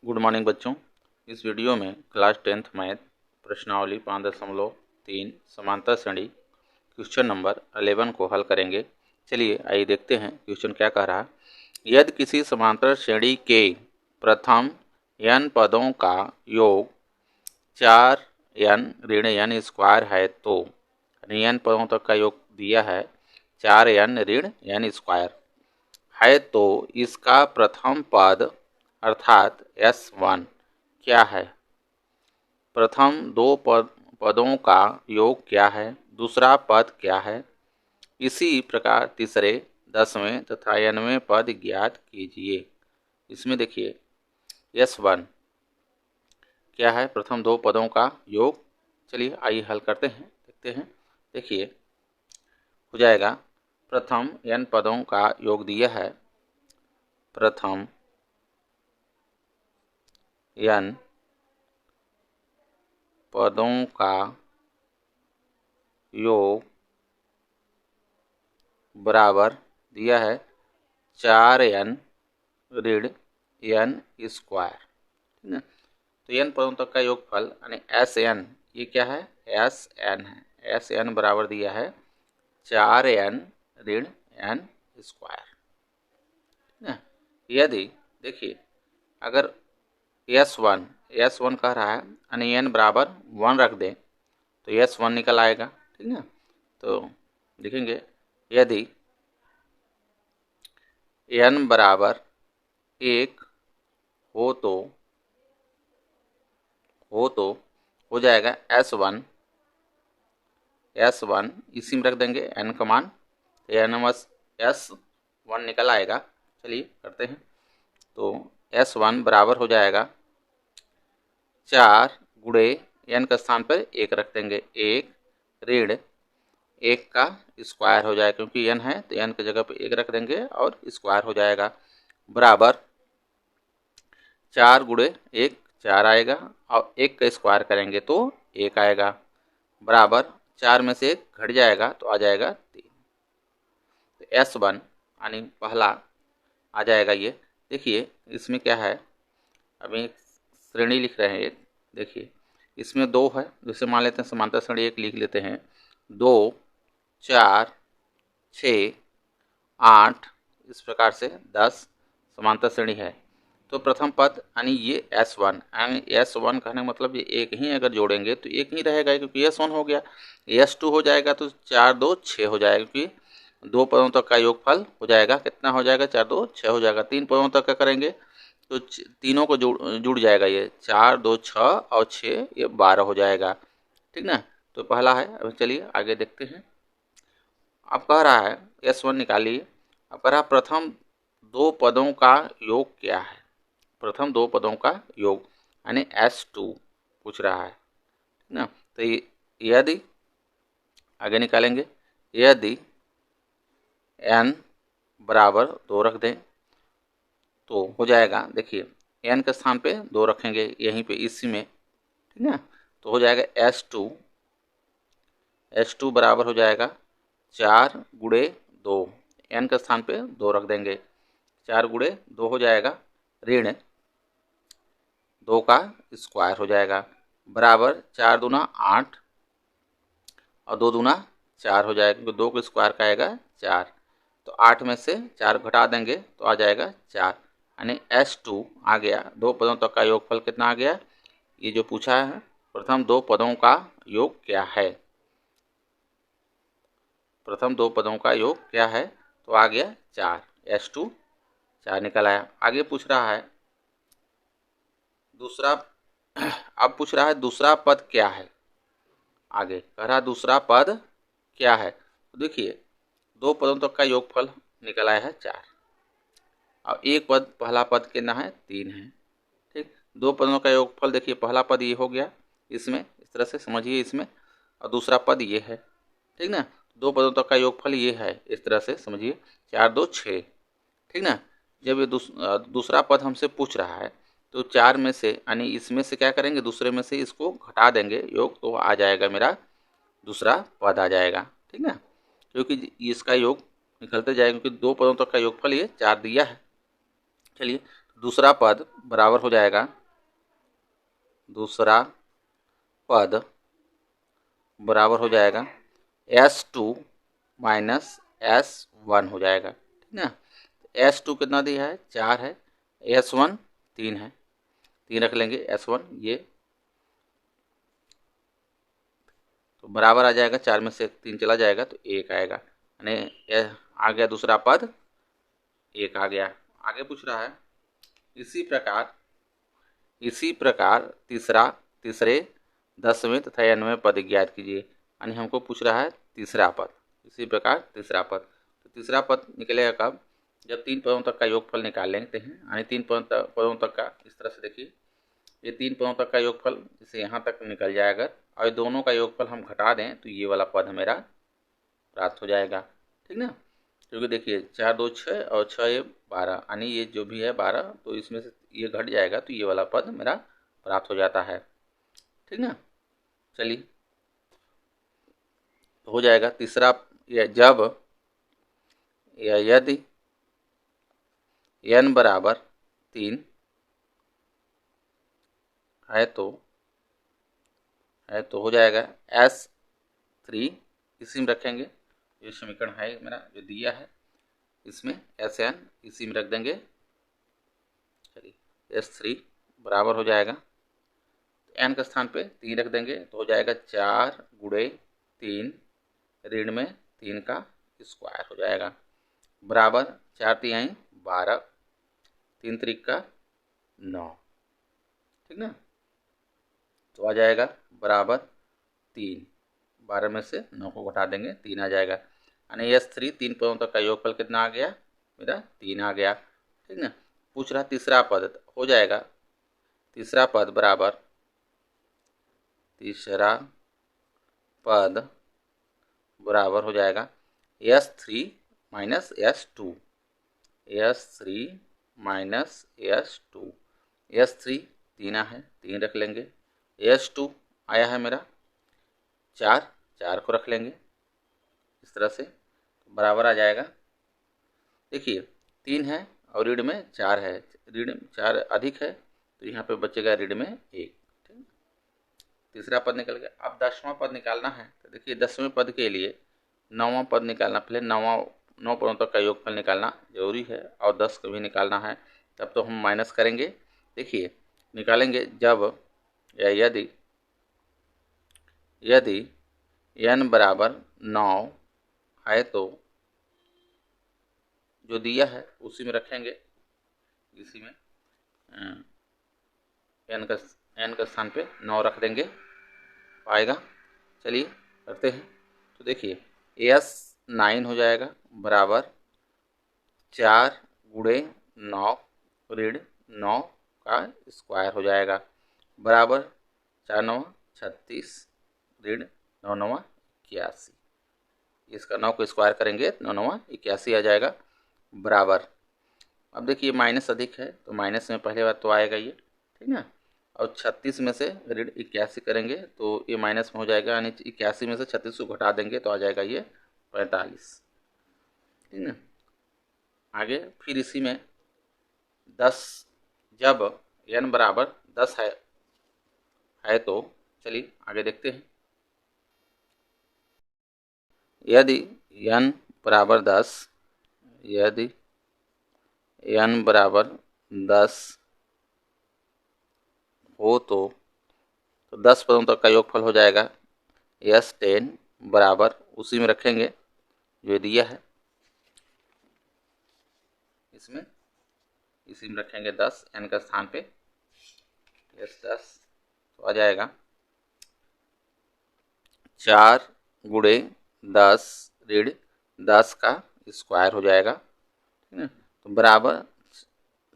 Good morning बच्चों। इस video में क्लास 10th मैथ प्रश्नावली 5.3 समांतर श्रेणी क्वेश्चन नंबर 11 को हल करेंगे। चलिए आइए देखते हैं क्वेश्चन क्या कह रहा है। यदि किसी समांतर श्रेणी के प्रथम n पदों का योग 4n ऋण n स्क्वायर है तो n पदों तक का योग दिया है 4n ऋण n स्क्वायर है तो इसका प्रथम पद अर्थात S1 क्या है। प्रथम दो पदों का योग क्या है, दूसरा पद क्या है। इसी प्रकार तीसरे, 10वें तथा 9वें पद ज्ञात कीजिए। इसमें देखिए S1 क्या है, प्रथम दो पदों का योग। चलिए आइए हल करते हैं, देखते हैं। देखिए हो जाएगा, प्रथम n पदों का योग दिया है, प्रथम n पदों का योग बराबर दिया है 4n ऋण n स्क्वायर, ठीक है। तो n पदों तक का योगफल यानी Sn, ये क्या है, Sn है। Sn बराबर दिया है 4n ऋण n स्क्वायर, ठीक है। यदि देखिए अगर S1 कह रहा है यानी n बराबर 1 रख दें तो S1 निकल आएगा, ठीक है। तो लिखेंगे यदि n बराबर 1 हो तो हो जाएगा S1 इसी में रख देंगे n का मान, S1 निकल आएगा। चलिए करते हैं। तो S1 बराबर हो जाएगा 4 गुणे n का स्थान पर 1 रख देंगे, 1 ऋण 1 का स्क्वायर हो जाएगा, क्योंकि n है तो n की जगह पे 1 रख देंगे और स्क्वायर हो जाएगा, बराबर 4 गुणे 1 4 आएगा और 1 का स्क्वायर करेंगे तो 1 आएगा, बराबर 4 में से 1 घट जाएगा तो आ जाएगा 3। तो S1 यानी पहला आ जाएगा ये। देखिए इसमें क्या है, अभी श्रेणी लिख रहे हैं एक। देखिए इसमें 2 है, जैसे मान लेते हैं समांतर श्रेणी एक लिख लेते हैं, 2 4 6 8 इस प्रकार से 10 समांतर श्रेणी है। तो प्रथम पद यानी ये S1 यानी S1 कहने का मतलब ये एक ही अगर जोड़ेंगे तो एक ही रहेगा, क्योंकि S1 हो गया। S2 हो जाएगा तो 4 2 6 हो जाएगा, क्योंकि दो पदों तक का योगफल हो जाएगा, कितना हो जाएगा, 4 2 6 हो जाएगा। 3 पदों तक का करेंगे तो तीनों को जुड़ जाएगा, ये 4 2 6 और 6 ये 12 हो जाएगा, ठीक ना। तो पहला है। अब चलिए आगे देखते हैं। अब कह रहा है S1 निकालिए। अब कह रहा है प्रथम दो पदों का योग क्या है। प्रथम दो पदों का योग यानी S2 पूछ रहा है, ठीक ना। तो यदि आगे निकालेंगे, यदि n बराबर 2 रख दें तो हो जाएगा, देखिए n के स्थान पे 2 रखेंगे यहीं पे इसी में, ठीक है। तो हो जाएगा S2 बराबर हो जाएगा 4 गुणे 2, n के स्थान पे 2 रख देंगे, 4 गुणे 2 हो जाएगा ऋण 2 का स्क्वायर हो जाएगा, बराबर 4 दूना 8 और 2 दूना 4 हो जाएगा, क्योंकि 2 का स्क्वायर का आएगा 4। तो 8 में से 4 घटा देंगे तो आ जाएगा 4, यानी S2 आ गया। दो पदों तक का योगफल कितना आ गया, ये जो पूछा है, प्रथम दो पदों का योग क्या है। प्रथम दो पदों का योग क्या है, तो आ गया 4, S2 4 निकल आया। आगे पूछ रहा है दूसरा, अब पूछ रहा है दूसरा पद क्या है। आगे कह रहा दूसरा पद क्या है। तो देखिए दो पदों तक का योगफल निकल आया है 4 और एक पद, पहला पद कितना है, 3 है, ठीक। दो पदों का योगफल देखिए, पहला पद ये हो गया, इसमें इस तरह से समझिए इसमें, और दूसरा पद ये है, ठीक ना। दो पदों तक का योगफल ये है, इस तरह से समझिए, 4 2 6, ठीक ना। जब ये दूसरा पद हमसे पूछ रहा है तो 4 में से यानी इसमें से क्या करेंगे, दूसरे में से इसको घटा देंगे योग, तो आ जाएगा मेरा दूसरा पद आ जाएगा, ठीक ना। क्योंकि इसका योग निकलते जाएगा, क्योंकि दो पदों तक का योगफल ये 4 दिया है। चलिए दूसरा पद बराबर हो जाएगा, दूसरा पद बराबर हो जाएगा S2 माइनस S1 हो जाएगा, ठीक ना। S2 कितना दिया है, 4 है, S1 3 है, 3 रख लेंगे, S1 ये तो बराबर आ जाएगा, 4 में से 3 चला जाएगा तो 1 आएगा, यानी आ गया दूसरा पद 1 आ गया। आगे पूछ रहा है इसी प्रकार तीसरे 10वें तथा 11वें पद ज्ञात कीजिए, यानी हमको पूछ रहा है तीसरा पद। इसी प्रकार तीसरा पद, तो तीसरा पद निकलेगा कब, जब 3 पदों तक का योगफल निकाल लेते हैं, यानी 3 पदों तक का, इस तरह से देखिए ये 3 पदों तक का योगफल जैसे यहाँ तक निकल जाएगा और दोनों का योगफल हम घटा दें तो ये वाला पद मेरा प्राप्त हो जाएगा, ठीक ना। क्योंकि देखिए 4 2 6 और 6 ये 12, यानी ये जो भी है 12, तो इसमें से ये घट जाएगा तो ये वाला पद मेरा प्राप्त हो जाता है, ठीक ना। चलिए हो जाएगा तीसरा, जब या यदि n बराबर 3 है तो हो जाएगा S3, इसी में रखेंगे, ये समीकरण है मेरा जो दिया है इसमें Sn इसी में रख देंगे। चलिए S3 बराबर हो जाएगा, n का स्थान पे 3 रख देंगे तो हो जाएगा 4 गुणे 3 ऋण में 3 का स्क्वायर हो जाएगा, बराबर 4 तिहाई 12, 3 त्रिक का 9, ठीक ना। तो आ जाएगा बराबर 3, 12 में से 9 को घटा देंगे 3 आ जाएगा, यानी S3 3 पदों तक का योगफल कितना आ गया मेरा 3 आ गया, ठीक ना। पूछ रहा तीसरा पद, हो जाएगा तीसरा पद बराबर, तीसरा पद बराबर हो जाएगा S3 minus S2, S3 minus S2, S3 3 है, 3 रख लेंगे, S2 आया है मेरा 4, 4 को रख लेंगे, इस तरह से बराबर आ जाएगा। देखिए 3 है और ऋण में 4 है, ऋण 4 अधिक है तो यहाँ पे बचेगा ऋण में 1, ठीक। तीसरा पद निकल गया। अब 10वां पद निकालना है, तो देखिए 10वें पद के लिए 9वां पद निकालना, पहले 9 पदों तक का योगफल निकालना जरूरी है और 10 को भी निकालना है, तब तो हम माइनस करेंगे। देखिए निकालेंगे जब या यदि n बराबर 9 है तो जो दिया है उसी में रखेंगे, इसी में n का स्थान पे 9 रख देंगे, आएगा। चलिए करते हैं, तो देखिए S9 हो जाएगा बराबर 4 गुणे 9 ऋण 9 का स्क्वायर हो जाएगा, बराबर 4 9 36 ऋण 9 9 81, इसका 9 को स्क्वायर करेंगे 9 9 81 आ जाएगा, बराबर। अब देखिए माइनस अधिक है तो माइनस में पहले बार तो आएगा ये, ठीक ना। और 36 में से ऋण 81 करेंगे तो ये माइनस में हो जाएगा, यानी 81 में से 36 को घटा देंगे तो आ जाएगा ये 45, ठीक ना। आगे फिर इसी में 10, जब n बराबर 10 है तो चलिए आगे देखते हैं। यदि n बराबर 10, यदि n बराबर 10 हो तो 10 पदों तक का योगफल हो जाएगा S10 बराबर, उसी में रखेंगे जो दिया है इसमें, इसी में रखेंगे 10 n का स्थान पे S10, तो आ जाएगा 4 गुणे 10 ऋण 10 का स्क्वायर हो जाएगा, ठीक है। तो बराबर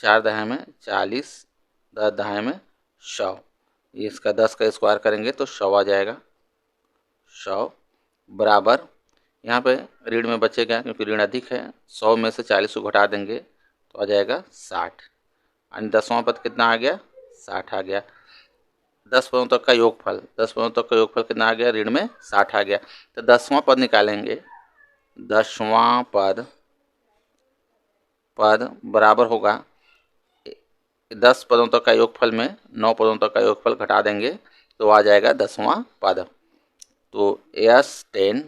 4 दहाई में 40, 10 दहाई में 100, इसका 10 का स्क्वायर करेंगे तो 100 आ जाएगा, 100 बराबर यहाँ पे ऋण में बचेगा क्योंकि ऋण अधिक है, 100 में से 40 को घटा देंगे तो आ जाएगा 60, यानी 10वां पद कितना आ गया 60 आ गया। 10 पदों तक का योगफल, 10 पदों तक का योगफल कितना आ गया ऋण में 60 आ गया, तो 10वां पद निकालेंगे, 10वां पद बराबर होगा 10 पदों तक का योगफल में 9 पदों तक का योगफल घटा देंगे तो आ जाएगा 10वां पद। तो S10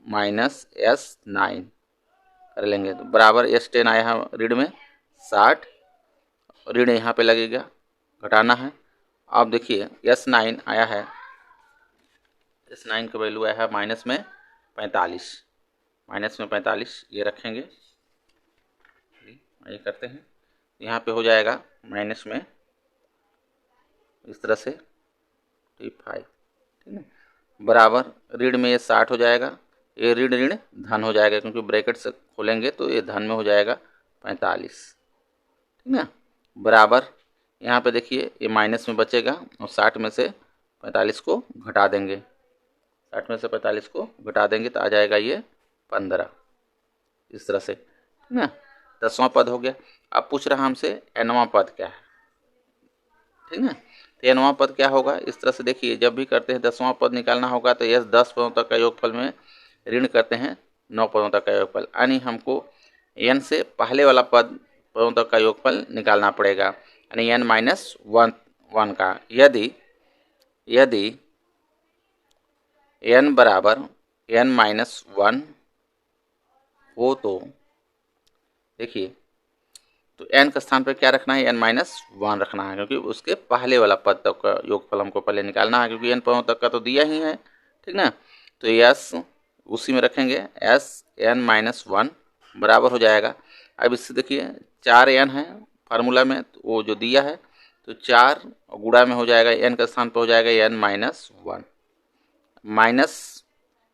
माइनस S9 कर लेंगे तो बराबर S10 आया है ऋण में 60, ऋण यहाँ पे लगेगा, घटाना है। अब देखिए S9 आया है, S9 का वैल्यू आया है माइनस में 45, माइनस में 45 ये रखेंगे, ये करते हैं, यहाँ पे हो जाएगा माइनस में इस तरह से 5, ठीक है, बराबर ऋण में ये 60 हो जाएगा, ये ऋण ऋण धन हो जाएगा क्योंकि ब्रैकेट से खोलेंगे तो ये धन में हो जाएगा 45, ठीक है, बराबर यहाँ पे देखिए ये माइनस में बचेगा और 60 में से 45 को घटा देंगे, 60 में से 45 को घटा देंगे तो आ जाएगा ये 15, इस तरह से, ठीक है। 10वां पद हो गया। अब पूछ रहा हमसे nवां पद क्या है, ठीक है। तो nवां पद क्या होगा, इस तरह से देखिए जब भी करते हैं 10वां पद निकालना होगा तो यह 10 पदों तक का योगफल में ऋण करते हैं 9 पदों तक का योगफल, यानी हमको n से पहले वाला पदों तक का योगफल निकालना पड़ेगा, यानी n माइनस वन का। यदि n बराबर n माइनस 1 हो तो देखिए, तो n का स्थान पर क्या रखना है, n माइनस 1 रखना है क्योंकि उसके पहले वाला पद तक का योगफल हमको पहले निकालना है क्योंकि n पदों तक का तो दिया ही है, ठीक ना। तो s उसी में रखेंगे, s n माइनस 1 बराबर हो जाएगा। अब इससे देखिए 4n है फार्मूला में, तो वो जो दिया है तो 4 गुणा में हो जाएगा, n का स्थान पर हो जाएगा n minus 1, minus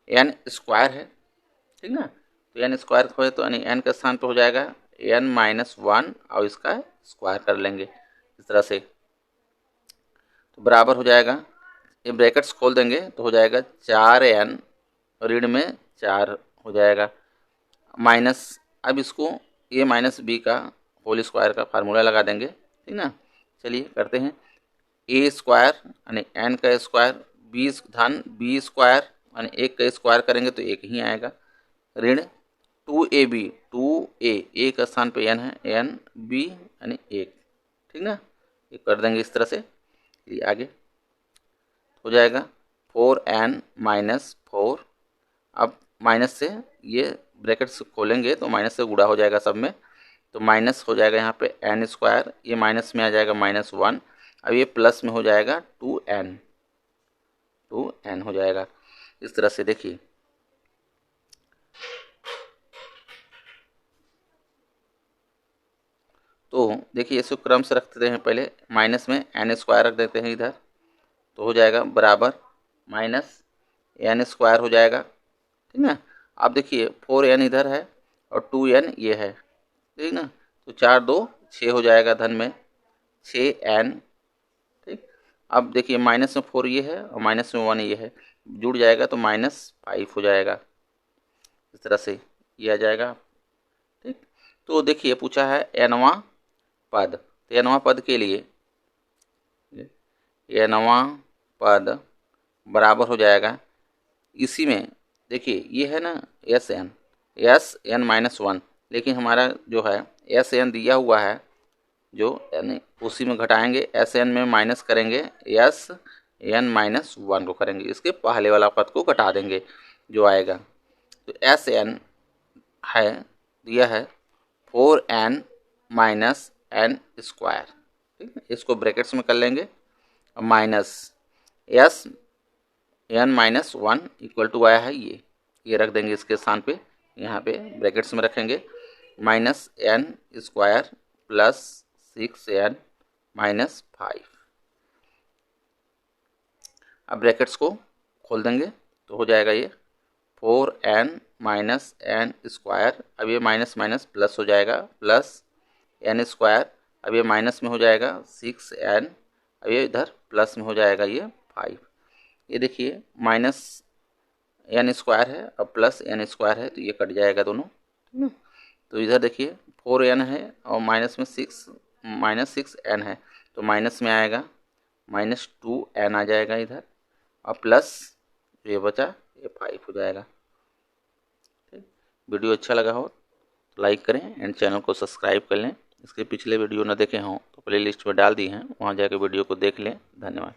n square है, ठीक ना। तो n स्क्वायर खोए तो यानी n का स्थान पर हो जाएगा n माइनस 1 और इसका स्क्वायर कर लेंगे इस तरह से, तो बराबर हो जाएगा, ये ब्रैकेट्स खोल देंगे तो हो जाएगा 4n ऋण में 4 हो जाएगा, माइनस, अब इसको a माइनस बी का होल स्क्वायर का फार्मूला लगा देंगे, ठीक ना। चलिए करते हैं, a स्क्वायर यानी n का स्क्वायर, b धन b स्क्वायर यानी 1 का स्क्वायर करेंगे तो 1 ही आएगा, ऋण 2ab, 2a का स्थान पे n है, n b यानी 1, ठीक ना। ये कर देंगे इस तरह से, ये आगे हो जाएगा 4n माइनस 4, अब माइनस से ये ब्रैकेट्स खोलेंगे तो माइनस से गुणा हो जाएगा सब में, तो माइनस हो जाएगा यहाँ पे n स्क्वायर, ये माइनस में आ जाएगा माइनस 1, अब ये प्लस में हो जाएगा 2n हो जाएगा इस तरह से। देखिए तो देखिए इसको क्रम से रखते हैं, पहले माइनस में n स्क्वायर रख देते हैं इधर, तो हो जाएगा बराबर माइनस n स्क्वायर हो जाएगा, ठीक ना। अब देखिए 4n इधर है और 2n ये है, ठीक ना, तो 4 2 6 हो जाएगा, धन में 6n, ठीक। अब देखिए माइनस में 4 ये है और माइनस में 1 ये है, जुड़ जाएगा तो -5 हो जाएगा, इस तरह से ये आ जाएगा, ठीक। तो देखिए पूछा है nवां पद, तो nवां पद के लिए nवां पद बराबर हो जाएगा, इसी में देखिए ये है ना Sn माइनस 1, लेकिन हमारा जो है Sn दिया हुआ है जो, यानी उसी में घटाएंगे, Sn में माइनस करेंगे Sn माइनस 1 को करेंगे, इसके पहले वाला पद को घटा देंगे जो आएगा, तो Sn है दिया है 4n माइनस n स्क्वायर, ठीक है, इसको ब्रैकेट्स में कर लेंगे, minus n minus 1 equal to आया है ये रख देंगे इसके स्थान पे, यहाँ पे ब्रैकेट्स में रखेंगे, minus n square plus 6n minus 5, अब ब्रैकेट्स को खोल देंगे तो हो जाएगा ये 4n माइनस n स्क्वायर, अब ये माइनस माइनस प्लस हो जाएगा, प्लस n स्क्वायर, अब ये माइनस में हो जाएगा 6n, अब ये इधर प्लस में हो जाएगा ये 5, ये देखिए माइनस n स्क्वायर है और प्लस n स्क्वायर है तो ये कट जाएगा दोनों, ठीक है। तो इधर देखिए 4n है और माइनस में 6n है तो माइनस में आएगा -2n आ जाएगा इधर, और प्लस ये बचा ये 5 हो जाएगा, ठीक। वीडियो अच्छा लगा हो तो लाइक करें एंड चैनल को सब्सक्राइब कर लें। इसके पिछले वीडियो न देखे हों तो प्लेलिस्ट में डाल दी हैं, वहाँ जाकर वीडियो को देख लें। धन्यवाद।